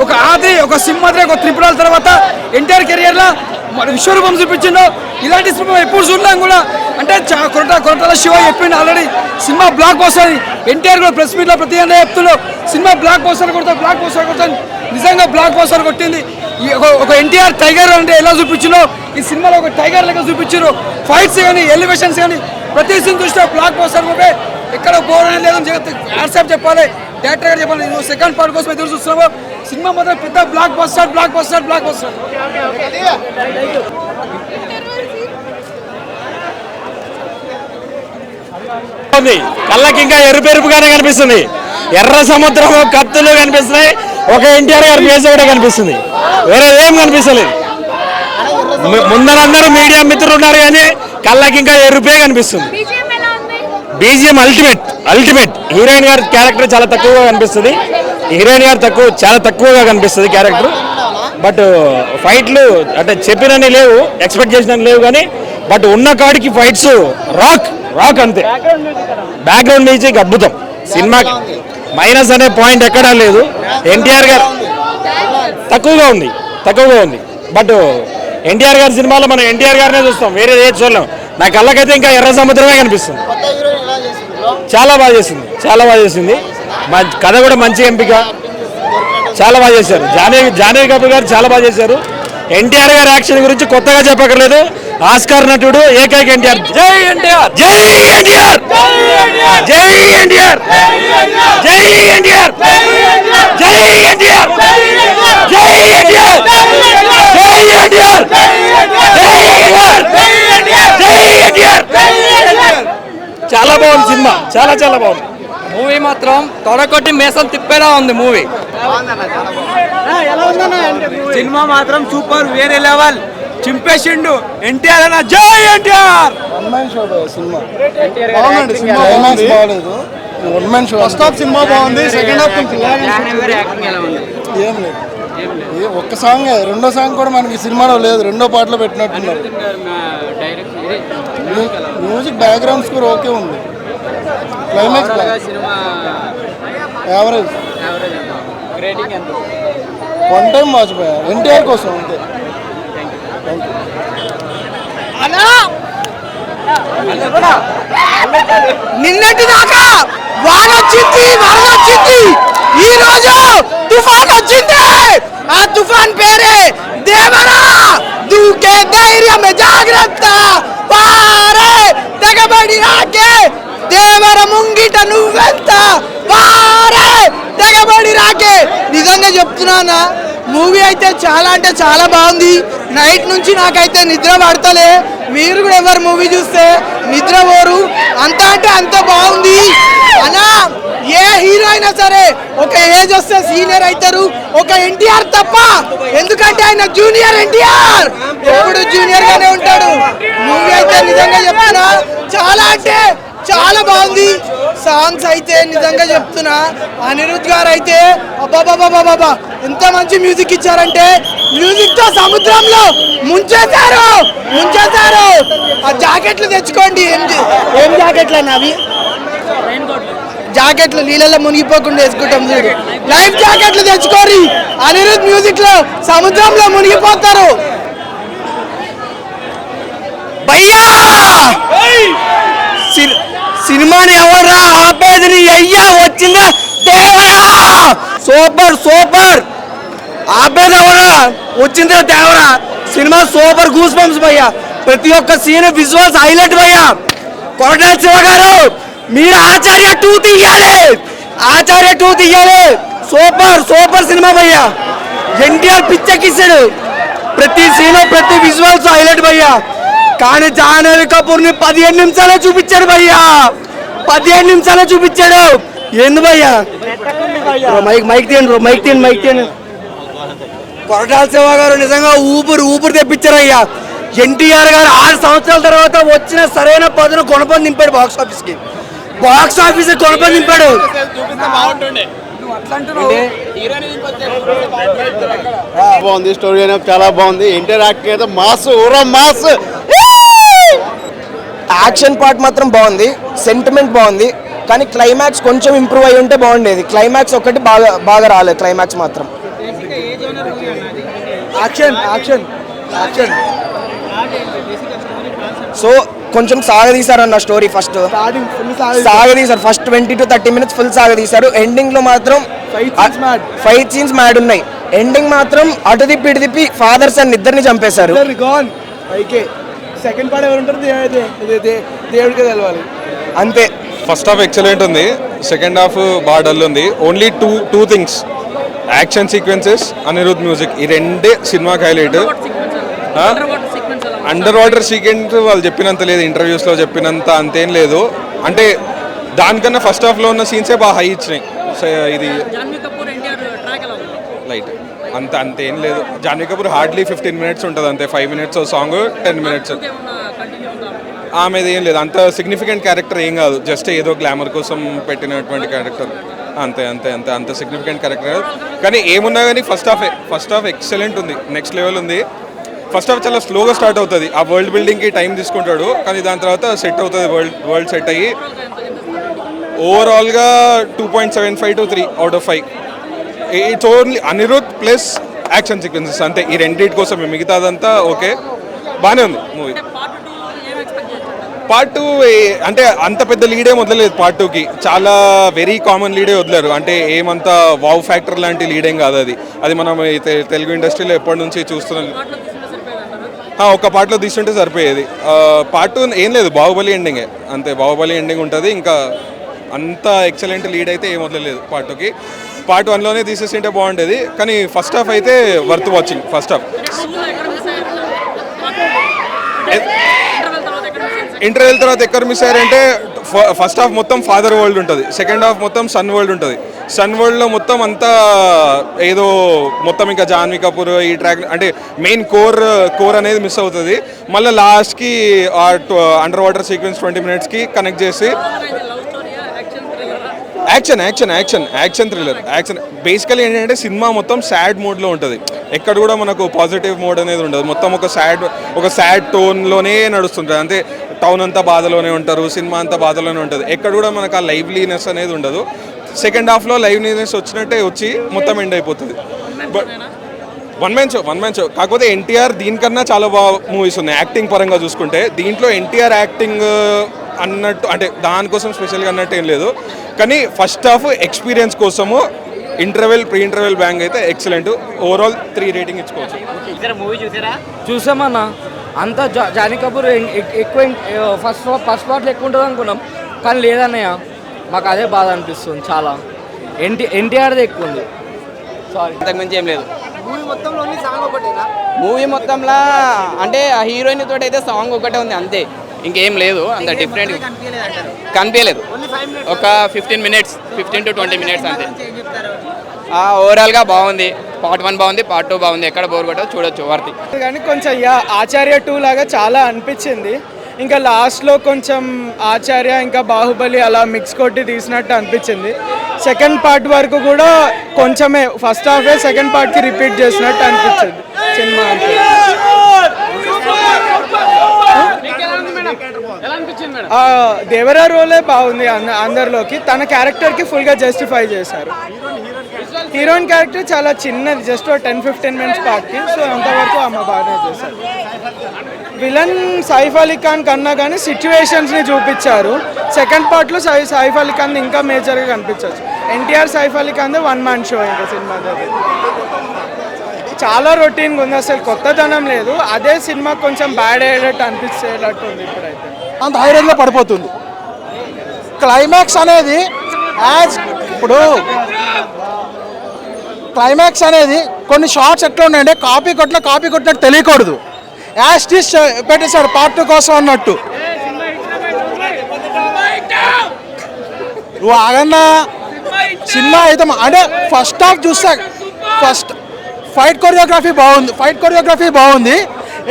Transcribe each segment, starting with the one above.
ఒక ఆది ఒక సింహాద్రి ఒక త్రిపురాల తర్వాత ఎన్టీఆర్ కెరియర్లో విశ్వరూపం చూపించిండు. ఇలాంటి సినిమా ఎప్పుడు చూడలేం కూడా. అంటే కొరటాల శివ చెప్పిండు already cinema block buster. NTR కూడా ప్రెస్ మీట్లో ప్రతి చెప్తున్నాడు సినిమా బ్లాక్ బస్టర్ కొడతాను. నిజంగా బ్లాక్ బస్టర్ కొట్టింది. ఒక ఎన్టీఆర్ టైగర్ అంటే ఎలా చూపించిందో ఈ సినిమాలో ఒక టైగర్ లెక్క చూపించారు. ఫైట్స్ కానీ ఎలివేషన్స్ కానీ ప్రతి సీన్ చూస్తే బ్లాక్ బస్టర్ మూవీ. ఎక్కడ బోర్ అనేది లేదని వాట్సాప్ చెప్పాలి, డైరెక్టర్ గారు చెప్పాలి. నువ్వు సెకండ్ పార్ట్ కోసం ఎదురు చూస్తున్నావు. సినిమా మాత్రం పెద్ద బ్లాక్ బస్టర్. కళ్ళకి ఇంకా ఎరుపెరుపుగానే కనిపిస్తుంది. ఎర్ర సముద్రం కత్తులు కనిపిస్తున్నాయి. ఒక ఎన్టీఆర్ గారి ఫేస్ కూడా కనిపిస్తుంది. వేరే ఏం కనిపిస్తలేదు. ముందరందరూ మీడియా మిత్రులు ఉన్నారు కానీ కళ్ళకి ఇంకా ఎరుపే కనిపిస్తుంది. BGM ultimate. హీరోయిన్ గారి క్యారెక్టర్ చాలా తక్కువగా కనిపిస్తుంది. చాలా తక్కువగా కనిపిస్తుంది క్యారెక్టర్. బట్ ఫైట్లు అంటే చెప్పినని లేవు, ఎక్స్పెక్ట్ చేసినని లేవు కానీ బట్ ఉన్న కాడికి ఫైట్స్ రాక్ అంతే. బ్యాక్గ్రౌండ్ మ్యూజిక్ అద్భుతం. సినిమాకి మైనస్ అనే పాయింట్ ఎక్కడా లేదు. ఎన్టీఆర్ గారు తక్కువగా ఉంది. బట్ ఎన్టీఆర్ గారి సినిమాలో మనం ఎన్టీఆర్ గారినే చూస్తాం, వేరే ఏ చూడలేం. నా కళ్ళకైతే ఇంకా ఎర్ర సముద్రమే కనిపిస్తుంది. చాలా బాగా చేసింది. మా కథ కూడా మంచి ఎంపిక. చాలా బాగా చేశారు. జాహ్నవి కపూర్ గారు చాలా బాగా చేశారు. ఎన్టీఆర్ గారి యాక్షన్ గురించి కొత్తగా చెప్పక్కర్లేదు. ఆస్కార్ నటుడు ఏకైక ఎన్టీఆర్. జై ఎన్టీఆర్. చాలా బాగుంది సినిమా. చాలా బాగుంది మూవీ. మాత్రం తొడకొట్టి మేసం తిప్పేలా ఉంది మూవీ. సినిమా మాత్రం సూపర్, వేరే లెవెల్. చింపేసిండు ఎన్టీఆర్ అన్న. జై ఎన్టీఆర్. ఫస్ట్ హాఫ్ సినిమా బాగుంది, సెకండ్ హాఫ్ ఏం లేదు. ఒక్క సాంగ్, రెండో సాంగ్ కూడా మనకి సినిమాలో లేదు, రెండో పాటలో పెట్టినట్టున్నారు. మ్యూజిక్ బ్యాక్గ్రౌండ్ స్కోర్ ఓకే ఉంది. Climax average. వన్ టైం వాచిపోయా ఎన్టీఆర్ కోసం అంతే. నిన్నటి దాకా వాన వచ్చింది, వరద వచ్చింది, ఈ రోజు తుఫాన్ వచ్చింది. ఆ తుఫాన్ పేరే దేవరా. దూకే ధైర్యం జాగ్రత్త, పారే తెగబడి రాకే దేవర ముంగిట నువ్వెంత, పారే తెగబడి రాకే. నిజంగా చెప్తున్నానా, మూవీ అయితే చాలా అంటే చాలా బాగుంది. నైట్ నుంచి నాకైతే నిద్ర పడతలే. మీరు కూడా ఎవరు మూవీ చూస్తే నిద్ర పోరు, అంత అంటే అంత బాగుంది అన్నా. ఏ హీరో అయినా సరే ఒక ఏజ్ వస్తే సీనియర్ అవుతారు, ఒక ఎన్టీఆర్ తప్ప. ఎందుకంటే ఆయన జూనియర్ ఎన్టీఆర్, ఎప్పుడు జూనియర్ గానే ఉంటాడు. మూవీ అయితే నిజంగా చెప్తున్నా చాలా అంటే చాలా బాగుంది. సాంగ్స్ అయితే నిజంగా చెప్తున్నా, అనిరుద్ గారు అయితే అబ్బాబాబాబాబా ఎంత మంచి మ్యూజిక్ ఇచ్చారంటే, మ్యూజిక్ తో సముద్రంలో ముంచేశారు. ఆ జాకెట్లు తెచ్చుకోండి. ఏం జాకెట్లు అన్న అవి? జాకెట్లు నీళ్ళలో మునిగిపోకుండా వేసుకుంటాం చూడు, లైఫ్ జాకెట్లు తెచ్చుకోరి. అనిరుద్ మ్యూజిక్ లో సముద్రంలో మునిగిపోతారు. భయ్యా సినిమాని ఎవర్రా ఆపేది? నీ అయ్యా వచ్చిందా దేవరా. సూపర్ ఆపేది ఎవరా? వచ్చిందా Devara. Cinema super, goose bumps భయ్యా. ప్రతి ఒక్క సీన్ విజువల్స్ హైలైట్ భయ్యా. కొరటాల శివ గారు మీరు ఆచార్య 2 తీయాలి. సూపర్ సినిమా భయ్యా. ఎన్టీఆర్ పిచ్చెక్కిస్తాడు. ప్రతి సీన్ ప్రతి విజువల్స్ హైలైట్ భయ్యా. కానీ జాహ్నవి కపూర్ ని 15 నిమిషాలే చూపించాడు భయ్యా. 15 నిమిషాలే చూపించాడు. ఏంది భయ్యా? మైక్ తీయండి. కొరటాల శివ గారు నిజంగా ఊపిరి తెప్పించారు అయ్యా. ఎన్టీఆర్ గారు 6 సంవత్సరాల తర్వాత వచ్చిన సరైన పదును కొనపని నింపాడు. Box office కొనపని నింపాడు. బాగుంది, స్టోరీ అనేది చాలా బాగుంది. ఎన్టీఆర్ యాక్టింగ్ అయితే మాస్. యాక్షన్ పార్ట్ మాత్రం బాగుంది, సెంటిమెంట్ బాగుంది. కానీ క్లైమాక్స్ కొంచెం ఇంప్రూవ్ అయ్యి ఉంటే బాగుండేది. క్లైమాక్స్ ఒకటి బాగా రాలేదు. క్లైమాక్స్ మాత్రం యాక్షన్ యాక్షన్ యాక్షన్ సో కొంచెం సాగదీశారు అన్న స్టోరీ ఫస్ట్ స్టార్టింగ్ ఫుల్ సాగదీశారు ఫస్ట్ 20 to 30 minutes ఫుల్ సాగదీశారు. ఎండింగ్ లో మాత్రం ఫైట్ సీన్స్ మ్యాడ్ ఉన్నాయి. ఎండింగ్ మాత్రం అటు తిప్పి ఇటు తిప్పి ఫాదర్ సన్ ఇద్దరిని చంపేశారు. గాన్ ఓకే సెకండ్ పార్ట్ ఎవరు ఉంటారు దేవుడికి తెలవాలి అంతే. ఫస్ట్ హాఫ్ ఎక్సలెంట్ ఉంది, సెకండ్ హాఫ్ బాగా డల్ ఉంది. Only two things, action sequences, Anirudh music, ఈ రెండే సినిమాకి హైలైట్. అండర్ వాటర్ సీక్వెన్స్ వాళ్ళు చెప్పినంత లేదు, ఇంటర్వ్యూస్లో చెప్పినంత అంతేం లేదు. అంటే దానికన్నా ఫస్ట్ హాఫ్లో ఉన్న సీన్సే బాగా హై ఇచ్చినాయి. ఇది లైట్ అంతేం లేదు. జాన్వీ కపూర్ హార్డ్లీ 15 minutes ఉంటుంది అంతే, 5 minutes సాంగ్, 10 minutes. ఆమెది ఏం లేదు, అంత సిగ్నిఫికెంట్ క్యారెక్టర్ ఏం కాదు, జస్ట్ ఏదో గ్లామర్ కోసం పెట్టినటువంటి క్యారెక్టర్ అంతే అంతే అంతే. అంత సిగ్నిఫికెంట్ క్యారెక్టర్ కానీ ఏమున్నా కానీ ఫస్ట్ హాఫ్ ఎక్సలెంట్ ఉంది, నెక్స్ట్ లెవెల్ ఉంది. ఫస్ట్ హాఫ్ చాలా స్లోగా స్టార్ట్ అవుతుంది, ఆ వరల్డ్ బిల్డింగ్కి టైం తీసుకుంటాడు, కానీ దాని తర్వాత సెట్ అవుతుంది, వరల్డ్ సెట్ అయ్యి. ఓవరాల్గా 2.75 to 3 out of 5. It's only Anirudh plus action sequences అంతే, ఈ రెండింటి కోసం. మిగతాదంతా ఓకే, బాగానే ఉంది మూవీ. పార్ట్ 2 అంటే అంత పెద్ద లీడే వదలలేదు. పార్ట్ 2కి చాలా వెరీ కామన్ లీడే వదిలేరు, అంటే ఏమంత వావ్ ఫ్యాక్టర్ లాంటి లీడేం కాదు అది. అది మనం తెలుగు ఇండస్ట్రీలో ఎప్పటి నుంచి చూస్తున్నాం. ఒక పార్ట్లో తీసుకుంటే సరిపోయేది. పార్ట్ 2 ఏం లేదు, బాహుబలి ఎండింగే అంతే, బాహుబలి ఎండింగ్ ఉంటుంది. ఇంకా అంత ఎక్సలెంట్ లీడ్ అయితే ఏం వదలలేదు పార్ట్ 2కి. పార్ట్ 1లోనే తీసేసింటే బాగుండేది, కానీ ఫస్ట్ హాఫ్ అయితే worth watching. First half interval తర్వాత ఎక్కడ మిస్ అయ్యారంటే, ఫస్ట్ హాఫ్ మొత్తం ఫాదర్ వరల్డ్ ఉంటుంది, సెకండ్ హాఫ్ మొత్తం సన్ వరల్డ్ ఉంటుంది. సన్ వరల్డ్లో మొత్తం అంతా ఏదో మొత్తం ఇంకా జాన్వీ కపూర్ ఈ ట్రాక్ అంటే మెయిన్ కోర్ అనేది మిస్ అవుతుంది. మళ్ళీ లాస్ట్కి ఆ అండర్ వాటర్ సీక్వెన్స్ 20 minutesకి కనెక్ట్ చేసి యాక్షన్ థ్రిల్లర్. బేసికలీ ఏంటంటే సినిమా మొత్తం సాడ్ మోడ్లో ఉంటుంది, ఎక్కడ కూడా మనకు పాజిటివ్ మోడ్ అనేది ఉండదు. మొత్తం ఒక సాడ్ టోన్లోనే నడుస్తుంటుంది. అంతే, టౌన్ అంతా బాధలోనే ఉంటారు, సినిమా అంతా బాధలోనే ఉంటుంది, ఎక్కడ కూడా మనకు ఆ లైవ్లీనెస్ అనేది ఉండదు. సెకండ్ హాఫ్లో లైవ్లీనెస్ వచ్చినట్టే వచ్చి మొత్తం ఎండ్ అయిపోతుంది. బట్ వన్ మ్యాన్ షో కాకపోతే ఎన్టీఆర్ దీనికన్నా చాలా బాగా మూవీస్ ఉన్నాయి యాక్టింగ్ పరంగా చూసుకుంటే. దీంట్లో ఎన్టీఆర్ యాక్టింగ్ అన్నట్టు అంటే దానికోసం స్పెషల్గా అన్నట్టు ఏం లేదు, కానీ ఫస్ట్ హాఫ్ ఎక్స్పీరియన్స్ కోసము ప్రీ ఇంటర్వెల్ బ్యాంగ్ అయితే ఎక్సలెంట్. ఓవరాల్ 3 రేటింగ్ ఇచ్చుకోవచ్చు. చూసామన్నా, అంతా జానీ కపూర్ ఎక్కువ ఫస్ట్ పార్ట్లో ఎక్కువ ఉంటుంది అనుకున్నాం, కానీ లేదన్నయ్య, మాకు అదే బాధ అనిపిస్తుంది చాలా. ఎన్టీఆర్ది ఎక్కువ ఉంది. సారీ, అంతకుమించి ఏం లేదు. మూవీ మొత్తంలో అంటే ఆ హీరోయిన్ తోటి అయితే సాంగ్ ఒకటే ఉంది అంతే, ఇంకేం లేదు. అంత డిఫరెంట్ కనిపించలేదు. ఒక 15 to 20 minutes అంతే. ఓవరాల్గా బాగుంది. పార్ట్ 1 బాగుంది, పార్ట్ 2 బాగుంది, ఎక్కడ బోర్ కొట్టదు, చూడొచ్చు వర్తి. కానీ కొంచెం ఆచార్య 2 లాగా చాలా అనిపించింది. ఇంకా లాస్ట్లో కొంచెం ఆచార్య ఇంకా బాహుబలి అలా మిక్స్ కొట్టి తీసినట్టు అనిపించింది. సెకండ్ పార్ట్ వరకు కూడా కొంచెమే, ఫస్ట్ హాఫే సెకండ్ పార్ట్కి రిపీట్ చేసినట్టు అనిపించింది సినిమా. దేవరా రోలే బాగుంది అందరిలోకి, తన క్యారెక్టర్కి ఫుల్గా జస్టిఫై చేశారు. హీరోయిన్ క్యారెక్టర్ చాలా చిన్నది, జస్ట్ 10-15 minutes పార్ట్కి, సో అంతవరకు ఆమె బాగానే చేశారు. విలన్ సైఫ్ అలీ ఖాన్ కన్నా కానీ సిచ్యువేషన్స్ని చూపించారు. సెకండ్ పార్ట్లో సైఫ్ అలీ ఖాన్ ఇంకా మేజర్గా కనిపించవచ్చు. ఎన్టీఆర్ సైఫ్ అలీ ఖాన్ 1 man షో ఇంకా సినిమా చాలా రొటీన్గా ఉంది, అసలు కొత్తదనం లేదు. అదే సినిమా కొంచెం బ్యాడ్ అయ్యేటట్టు అనిపించేటట్టు ఉంది ఇప్పుడైతే. అంత హై రేంజ్లో పడిపోతుంది. క్లైమాక్స్ అనేది క్లైమాక్స్ అనేది కొన్ని షార్ట్స్ ఎట్లా ఉన్నాయంటే కాపీ కొట్టినట్టు తెలియకూడదు. యాస్టిస్ పెట్టేశారు పార్ట్ 2 కోసం అన్నట్టు. నువ్వు ఆగన్నా సినిమా అయితే అంటే ఫస్ట్ హాఫ్ చూస్తా, ఫస్ట్ ఫైట్ కొరియోగ్రఫీ బాగుంది.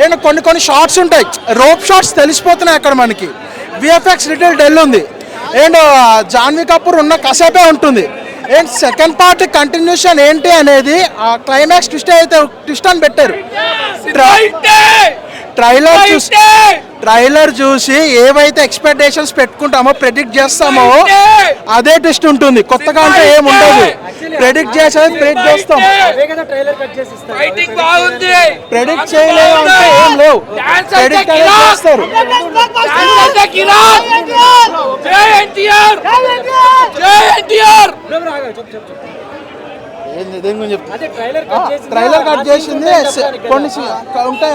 అండ్ కొన్ని షార్ట్స్ ఉంటాయి, రోప్ షార్ట్స్ తెలిసిపోతున్నాయి అక్కడ మనకి. విఎఫ్ఎక్స్ లిటిల్ డెల్ ఉంది. అండ్ జాన్వీ కపూర్ ఉన్న కసేపే ఉంటుంది. అండ్ సెకండ్ పార్ట్ కంటిన్యూషన్ ఏంటి అనేది ఆ క్లైమాక్స్ ట్విస్ట్ అని పెట్టారు. ట్రైలర్ చూసి ఏవైతే ఎక్స్పెక్టేషన్స్ పెట్టుకుంటామో ప్రెడిక్ట్ చేస్తామో అదే ట్విస్ట్ ఉంటుంది. కొత్తగా అంటే ఏం ఉండదు. ప్రెడిక్ట్ చేసేది ప్రెడిక్ట్ చేస్తాం. ప్రెడిక్ట్ చేయలేదు అంటే ఏం లేవు. ప్రెడిక్ట్ అనేది చేస్తారు. ట్రైలర్ కట్ చేసింది కొన్ని ఉంటాయి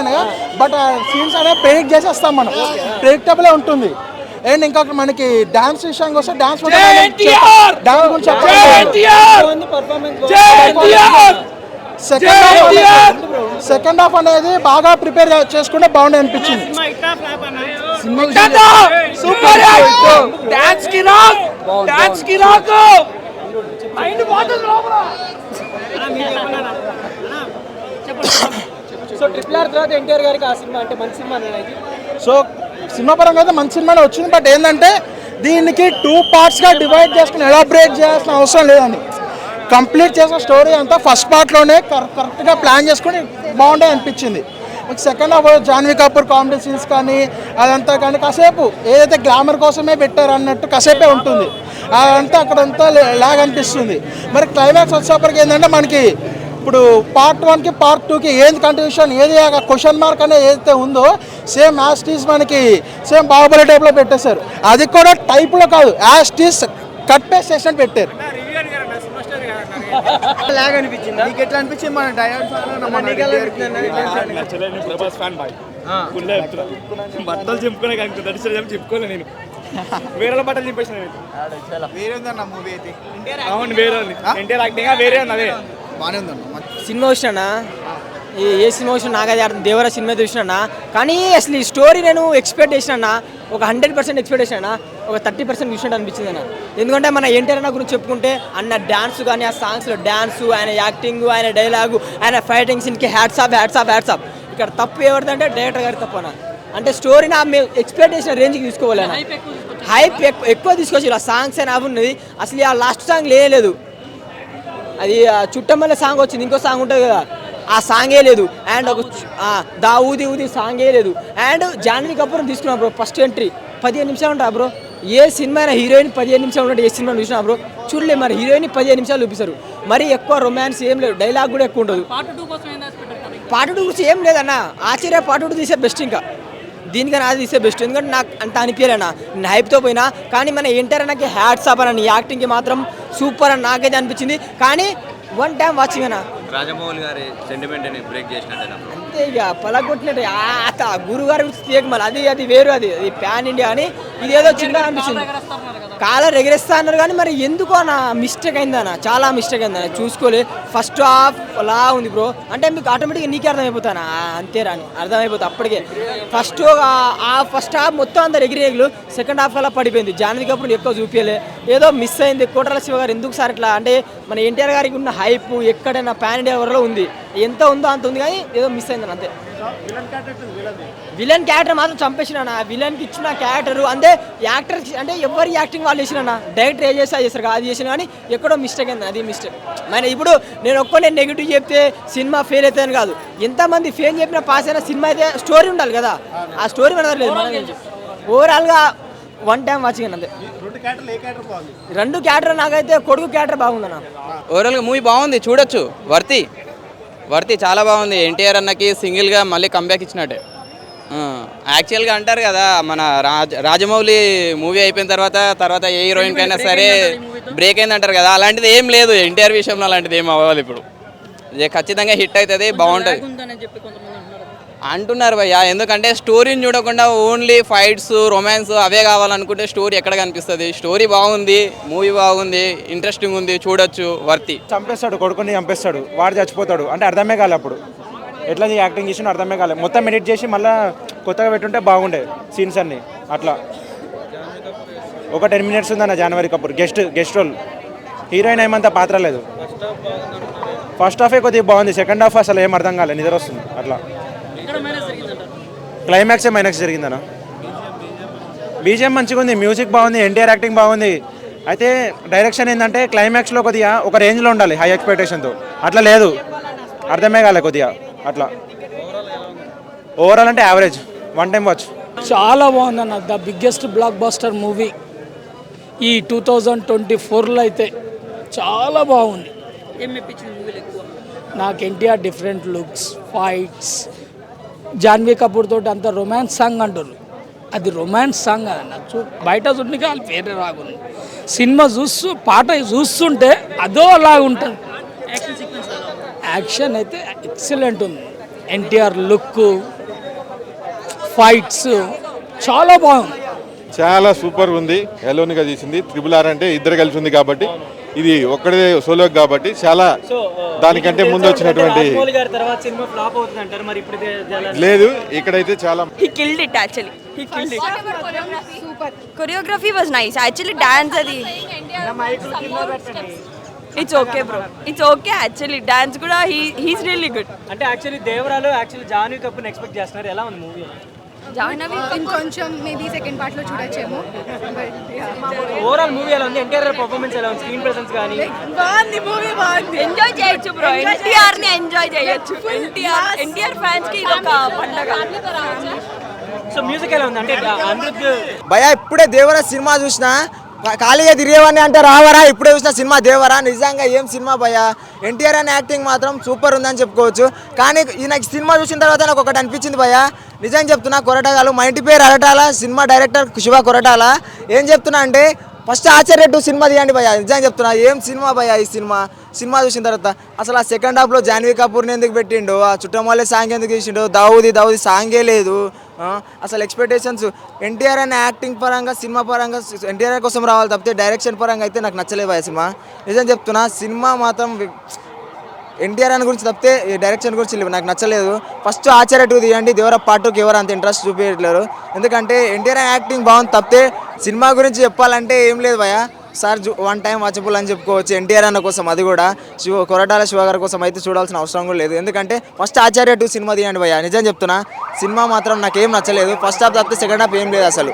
బట్ సీన్స్ అనేది ప్రెడిక్ట్ చేసేస్తాం మనం. ప్రెడిక్టబుల్ ఉంటుంది. అండ్ ఇంకా మనకి డాన్స్ విషయానికి వస్తే డాన్స్ గురించి సెకండ్ హాఫ్ అనేది బాగా ప్రిపేర్ చేసుకుంటే బాగుండే అనిపించింది. సో ట్రిపుల్ ఆర్ తర్వాత ఎన్టీఆర్ గారికి ఆ సినిమా అంటే మంచి సినిమా అనేది. సో సినిమా పరంగా అయితే మంచి సినిమానే వచ్చింది. బట్ ఏంటంటే దీనికి 2 పార్ట్స్గా డివైడ్ చేసుకుని ఎలాబరేట్ చేయాల్సిన అవసరం లేదండి. కంప్లీట్ చేసిన స్టోరీ అంతా ఫస్ట్ పార్ట్లోనే కరెక్ట్గా ప్లాన్ చేసుకుని బాగుండే అనిపించింది. Second half Janhvi Kapoor comedy scenes కానీ అదంతా కానీ కాసేపు ఏదైతే గ్లామర్ కోసమే పెట్టారు అన్నట్టు కాసేపే ఉంటుంది. అదంతా అక్కడంతా లాగ్ అనిపిస్తుంది. మరి క్లైమాక్స్ వచ్చేప్పటికి ఏంటంటే మనకి ఇప్పుడు పార్ట్ 1కి పార్ట్ 2కి ఏది కంటిన్యూషన్ ఏది క్వశ్చన్ మార్క్ అనేది ఏదైతే ఉందో సేమ్ యాస్టీస్ మనకి సేమ్ బాహుబలి టైప్లో పెట్టేశారు. అది కూడా టైప్లో కాదు, యాస్టీస్ కట్ పేస్ట్ చేసినట్టు పెట్టారు. లాగ్ అనిపించింది. నీకు ఎట్లా అనిపించింది? మన డైరెక్ట్ బట్టలు చెప్పుకునే చెప్పుకోలే నేను వేరే బట్టలు చెప్పేసిన వేరే ఉందన్న మూవీ అయితే. అవును వేరే ఉంది. ఎన్టీఆర్ యాక్టింగ్ వేరే ఉంది. అదే బాగానే ఉందన్న. సినిమా వచ్చినా ఏ సినిమా వచ్చినా నాకైతే అర్థం. దేవరా సినిమా చూసినా కానీ అసలు ఈ స్టోరీ నేను ఎక్స్పెక్ట్ చేసినా ఒక 100% ఎక్స్పెక్ట్ చేసినా ఒక 30% చూసినట్టు అనిపించింది అన్న. ఎందుకంటే మన ఎన్టీఆర్ అన్న గురించి చెప్పుకుంటే అన్న డ్యాన్స్ కానీ ఆ సాంగ్స్లో డ్యాన్సు, ఆయన యాక్టింగ్, ఆయన డైలాగు, ఆయన ఫైటింగ్ సీన్కి హ్యాట్స్ ఆఫ్. ఇక్కడ తప్పు ఎవరిదంటే డైరెక్టర్ గారి తప్పు అన్న. అంటే స్టోరీ నా మేము ఎక్స్పెక్ట్ చేసిన రేంజ్కి తీసుకోవాలన్న. హైప్ ఎక్కువ తీసుకొచ్చి ఆ సాంగ్స్ అయినా అవి ఉన్నది. అసలు ఆ లాస్ట్ సాంగ్ లేదు. అది చుట్టమల్లె సాంగ్ వచ్చింది, ఇంకో సాంగ్ ఉంటుంది కదా, ఆ సాంగే లేదు. అండ్ ఒక దా ఊది సాంగే లేదు. అండ్ జాన్వీ కపూర్ తీసుకున్నా బ్రో. ఫస్ట్ ఎంట్రీ 15 నిమిషాలు ఉంటా బ్రో. ఏ సినిమా అయినా హీరోయిన్ 15 నిమిషాలు ఉంటే ఏ సినిమా చూసినా బ్రో చూడలే. మరి హీరోయిన్ 15 నిమిషాలు చూపిస్తారు. మరి ఎక్కువ రొమాన్స్ ఏం లేదు, డైలాగ్ కూడా ఎక్కువ ఉండదు. పార్ట్ 2 గురించి ఏం లేదన్న. ఆశ్చర్య పార్ట్ 2 తీసే బెస్ట్. ఇంకా దీనికన్నా అది తీసే బెస్ట్. ఎందుకంటే నాకు అంత అనిపించలేనా, నేను హైప్తో పోయినా. కానీ మన ఎన్టీఆర్ నాకు హ్యాట్స్ ఆఫ్ అన్న. నీ యాక్టింగ్కి మాత్రం సూపర్ అని నాకైతే అనిపించింది. కానీ 1 టైం వాచింగ్ అన్న. రాజమౌళి గారి సెంటిమెంట్ ని బ్రేక్ చేసినట్టు అంతే ఇక పలగొట్టినట్టు. గురువు గారి స్టేక్ మళ్ళీ అది వేరు. అది ప్యాన్ ఇండియా అని ఇదేదో చిన్న అనిపించింది. కాలర్ ఎగరేస్తా అన్నారు కానీ మరి ఎందుకో నా మిస్టేక్ అయిందన్న. చాలా మిస్టేక్ అయిందన్న. చూసుకోలే. ఫస్ట్ హాఫ్ అలా ఉంది బ్రో. అంటే మీకు ఆటోమేటిక్గా నీకే అర్థమైపోతాను అంతేరా అని అర్థమైపోతుంది అప్పటికే. ఫస్ట్ హాఫ్ మొత్తం అందరు ఎగిరేగులు. సెకండ్ హాఫ్ అలా పడిపోయింది. జాన్వీ కపూర్ ఎక్కువ చూపించలే. ఏదో మిస్ అయింది. కోటల శివ గారు ఎందుకు సార్ ఇట్లా అంటే మన ఎన్టీఆర్ గారికి ఉన్న హైప్ ఎక్కడైనా ప్యాన్ ఇండియా వరలో ఉంది. ఎంత ఉందో అంత ఉంది కానీ ఏదో మిస్ అయిందని అంతే. విలన్ క్యారెక్టర్ మాత్రం చంపేసిన. విలన్కి ఇచ్చిన క్యారెక్టర్ అంటే యాక్టర్ అంటే ఎవరి యాక్టింగ్ వాళ్ళు చేసిన. డైరెక్టర్ ఏం చేస్తే చేస్తారు అది చేసిన కానీ ఎక్కడో మిస్టేక్ అయింది. అది మిస్టేక్. మరి ఇప్పుడు నేను నెగిటివ్ చెప్తే సినిమా ఫెయిల్ అవుతుందని కాదు. ఎంతమంది ఫెయిల్ చెప్పినా పాస్ అయినా సినిమా అయితే స్టోరీ ఉండాలి కదా. ఆ స్టోరీ మన లేదు. ఓవరాల్గా 1 టైం వాచింగ్ అంతే. 2 క్యారెక్టర్ నాకైతే కొడుకు క్యారెక్టర్ బాగుందన్న. ఓవరాల్గా మూవీ బాగుంది, చూడొచ్చు. వర్తి చాలా బాగుంది. ఎన్టీఆర్ అన్నకి సింగిల్గా మళ్ళీ కంబ్యాక్ ఇచ్చినట్టే. యాక్చువల్గా అంటారు కదా మన రాజమౌళి మూవీ అయిపోయిన తర్వాత ఏ హీరోయిన్ కైనా సరే బ్రేక్ అయింది అంటారు కదా. అలాంటిది ఏం లేదు ఎన్టీఆర్ విషయంలో. అలాంటిది ఏం అవ్వాలి. ఇప్పుడు ఖచ్చితంగా హిట్ అవుతుంది, బాగుంటుంది అంటున్నారు భయ్య. ఎందుకంటే స్టోరీని చూడకుండా ఓన్లీ ఫైట్స్, రొమాన్స్ అవే కావాలనుకుంటే స్టోరీ ఎక్కడ కనిపిస్తుంది. స్టోరీ బాగుంది, మూవీ బాగుంది, ఇంట్రెస్టింగ్ ఉంది, చూడొచ్చు. వర్తి చంపేస్తాడు, కొడుకుని చంపేస్తాడు, వాడు చచ్చిపోతాడు అంటే అర్థమే కాలే. అప్పుడు ఎట్లా యాక్టింగ్ చేసినా అర్థమే కాలేదు. మొత్తం ఎడిట్ చేసి మళ్ళీ కొత్తగా పెట్టుంటే బాగుండే సీన్స్ అన్నీ. అట్లా ఒక 10 మినిట్స్ ఉందన్న Janhvi Kapoor guest role. Heroine ఏమంతా పాత్ర లేదు. ఫస్ట్ హాఫే కొద్దిగా బాగుంది, సెకండ్ హాఫ్ అసలు ఏం అర్థం కాలేదు, నిద్ర వస్తుంది. అట్లా క్లైమాక్సే మైనస్ జరిగిందన్న. బీజిఎం మంచిగా ఉంది, మ్యూజిక్ బాగుంది, ఎన్టీఆర్ యాక్టింగ్ బాగుంది. అయితే డైరెక్షన్ ఏంటంటే క్లైమాక్స్లో కొద్దిగా ఒక రేంజ్లో ఉండాలి హై ఎక్స్పెక్టేషన్తో. అట్లా లేదు, అర్థమే కాలే కొద్దిగా. అట్లా ఓవరాల్ అంటే యావరేజ్, వన్ టైం వాచ్. చాలా బాగుందన్న, the biggest block buster movie ఈ 2024లో అయితే చాలా బాగుంది. నాకు NTR different looks, fights, Janhvi Kapoor తోటి అంత రొమాన్స్ సాంగ్ అంటారు, అది రొమాన్స్ సాంగ్ అదన్న. బయట చూడడానికి వాళ్ళ పేరే రాగుంది. సినిమా పాట చూస్తుంటే అదో అలా ఉంటుంది. యాక్షన్ అయితే ఎక్సలెంట్ ఉంది. ఎన్టీఆర్ లుక్, ఫైట్స్ చాలా బాగుంది. చాలా సూపర్ ఉంది. ఎలోన్గా తీసింది. RRR అంటే ఇద్దరు కలిసి ఉంది కాబట్టి, ఇది ఒక్కడే సోలో కాబట్టి చాలా దానికంటే ముందు వచ్చినటువంటి లేదు. ఇక్కడైతే చాలా He killed it actually. He killed it. Super. Choreography was nice. Actually dance adi. It's okay bro. It's okay actually. Dance kuda he's really good. అంటే యాక్చువల్లీ దేవరాలో యాక్చువల్లీ జాన్వీ కపూర్ని ఎక్స్పెక్ట్ చేస్తున్నారు. ఎలా ఉంది మూవీ? జాహ్నవి ఇంకొంచెం మేబీ సెకండ్ పార్ట్ లో చూడొచ్చేమో. Overall movie ఎలా ఉంది? NTR performance ఎలా ఉంది? స్క్రీన్ ప్రెసెన్స్ కానీ బాగుంది. మూవీ బాగుంది. ఎంజాయ్ చేయొచ్చు బ్రో. ఎన్టీఆర్ ని ఎంజాయ్ చేయొచ్చు. ఎన్టీఆర్ ఫ్యాన్స్ కి ఇది ఒక పండగ. సో మ్యూజిక్ ఎలా ఉంది? అంటే అనిరుద్ధ్ భయ ఇప్పుడే దేవరా సినిమా చూసిన, ఖాళీగా తిరిగేవన్నీ అంటే రావరా, ఇప్పుడే చూసిన సినిమా దేవరా. నిజంగా ఏం సినిమా భయ. ఎన్టీఆర్ అనే యాక్టింగ్ మాత్రం సూపర్ ఉందని చెప్పుకోవచ్చు. కానీ నాకు సినిమా చూసిన తర్వాత నాకు ఒకటి అనిపించింది భయ, నిజంగా చెప్తున్నా, కొరటాలు మా ఇంటి పేరు అరటాల, సినిమా డైరెక్టర్ శివ కొరటాల. ఏం చెప్తున్నా అంటే ఫస్ట్ ఆచార్య 2 సినిమా తీయండి భయ. నిజంగా చెప్తున్నా, ఏం సినిమా భయ ఈ సినిమా చూసిన తర్వాత. అసలు ఆ సెకండ్ హాఫ్లో జాన్వీ కపూర్ని ఎందుకు పెట్టిండు, ఆ చుట్టమల్లే సాంగ్ ఎందుకు తీసిండు, దావుది సాంగే లేదు. అసలు ఎక్స్పెక్టేషన్స్ ఎన్టీఆర్ అనే యాక్టింగ్ పరంగా, సినిమా పరంగా ఎన్టీఆర్ కోసం రావాలి తప్పితే డైరెక్షన్ పరంగా అయితే నాకు నచ్చలేదు భయ సినిమా. నిజం చెప్తున్నా, సినిమా మాత్రం ఎన్టీఆర్ అని గురించి తప్పితే డైరెక్షన్ గురించి నాకు నచ్చలేదు. ఫస్ట్ ఆచార్య 2 తీయండి, దేవరా పార్ట్ 2కి ఎవరు అంత ఇంట్రెస్ట్ చూపించట్లేరు. ఎందుకంటే ఎన్టీఆర్ యాక్టింగ్ బాగుంది తప్పితే సినిమా గురించి చెప్పాలంటే ఏం లేదు భయ. సార్ వన్ టైం వాచబుల్ అని చెప్పుకోవచ్చు ఎన్టీఆర్ అన్న కోసం. అది కూడా కొరటాల శివ గారి కోసం అయితే చూడాల్సిన అవసరం కూడా లేదు. ఎందుకంటే ఫస్ట్ ఆచార్య 2 సినిమా తీయండి భయ. నిజం చెప్తున్నా, సినిమా మాత్రం నాకేం నచ్చలేదు. ఫస్ట్ హాఫ్ తప్పితే సెకండ్ హాఫ్ ఏం లేదు అసలు.